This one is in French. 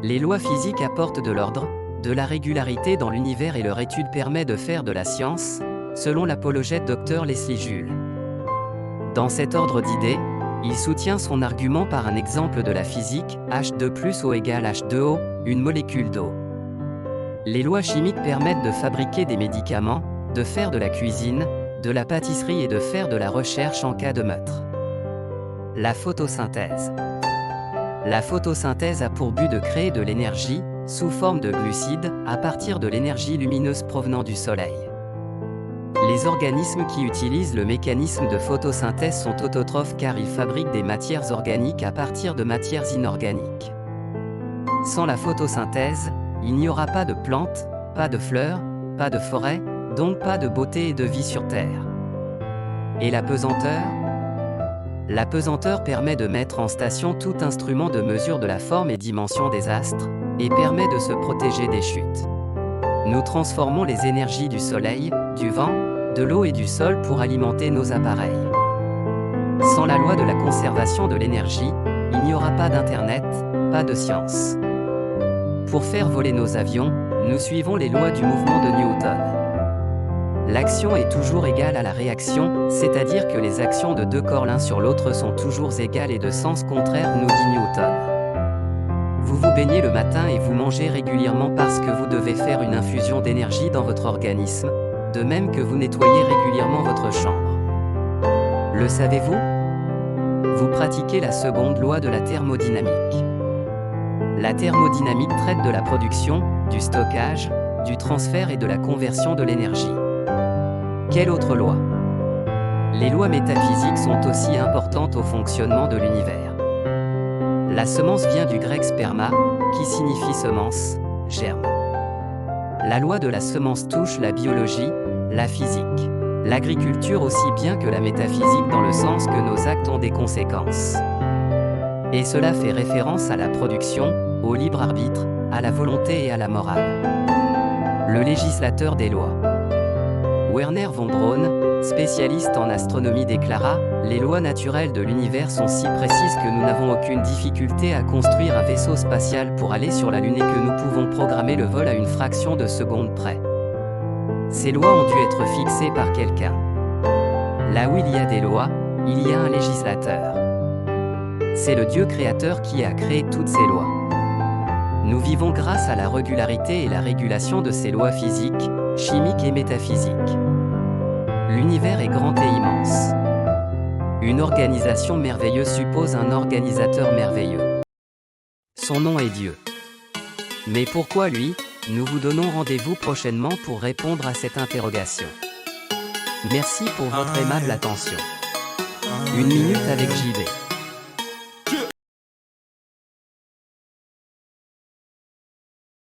Les lois physiques apportent de l'ordre, de la régularité dans l'univers et leur étude permet de faire de la science, selon l'apologète Dr Leslie Jules. Dans cet ordre d'idées, il soutient son argument par un exemple de la physique, H2 plus O égale H2O, une molécule d'eau. Les lois chimiques permettent de fabriquer des médicaments, de faire de la cuisine, de la pâtisserie et de faire de la recherche en cas de meurtre. La photosynthèse. La photosynthèse a pour but de créer de l'énergie, sous forme de glucides, à partir de l'énergie lumineuse provenant du soleil. Les organismes qui utilisent le mécanisme de photosynthèse sont autotrophes car ils fabriquent des matières organiques à partir de matières inorganiques. Sans la photosynthèse, il n'y aura pas de plantes, pas de fleurs, pas de forêt, donc pas de beauté et de vie sur Terre. Et la pesanteur ? La pesanteur permet de mettre en station tout instrument de mesure de la forme et dimension des astres, et permet de se protéger des chutes. Nous transformons les énergies du soleil, du vent, de l'eau et du sol pour alimenter nos appareils. Sans la loi de la conservation de l'énergie, il n'y aura pas d'Internet, pas de science. Pour faire voler nos avions, nous suivons les lois du mouvement de Newton. L'action est toujours égale à la réaction, c'est-à-dire que les actions de deux corps l'un sur l'autre sont toujours égales et de sens contraire, nous dit Newton. Vous vous baignez le matin et vous mangez régulièrement parce que vous devez faire une infusion d'énergie dans votre organisme, de même que vous nettoyez régulièrement votre chambre. Le savez-vous ? Vous pratiquez la seconde loi de la thermodynamique. La thermodynamique traite de la production, du stockage, du transfert et de la conversion de l'énergie. Quelle autre loi ? Les lois métaphysiques sont aussi importantes au fonctionnement de l'univers. La semence vient du grec sperma, qui signifie semence, germe. La loi de la semence touche la biologie, la physique, l'agriculture aussi bien que la métaphysique dans le sens que nos actes ont des conséquences. Et cela fait référence à la production, au libre arbitre, à la volonté et à la morale. Le législateur des lois. Werner von Braun, spécialiste en astronomie, déclara « Les lois naturelles de l'univers sont si précises que nous n'avons aucune difficulté à construire un vaisseau spatial pour aller sur la Lune et que nous pouvons programmer le vol à une fraction de seconde près. Ces lois ont dû être fixées par quelqu'un. Là où il y a des lois, il y a un législateur. C'est le Dieu créateur qui a créé toutes ces lois. Nous vivons grâce à la régularité et la régulation de ces lois physiques, chimiques et métaphysiques. L'univers est grand et immense. Une organisation merveilleuse suppose un organisateur merveilleux. Son nom est Dieu. Mais pourquoi lui ? Nous vous donnons rendez-vous prochainement pour répondre à cette interrogation. Merci pour votre aimable attention. Une minute avec JB.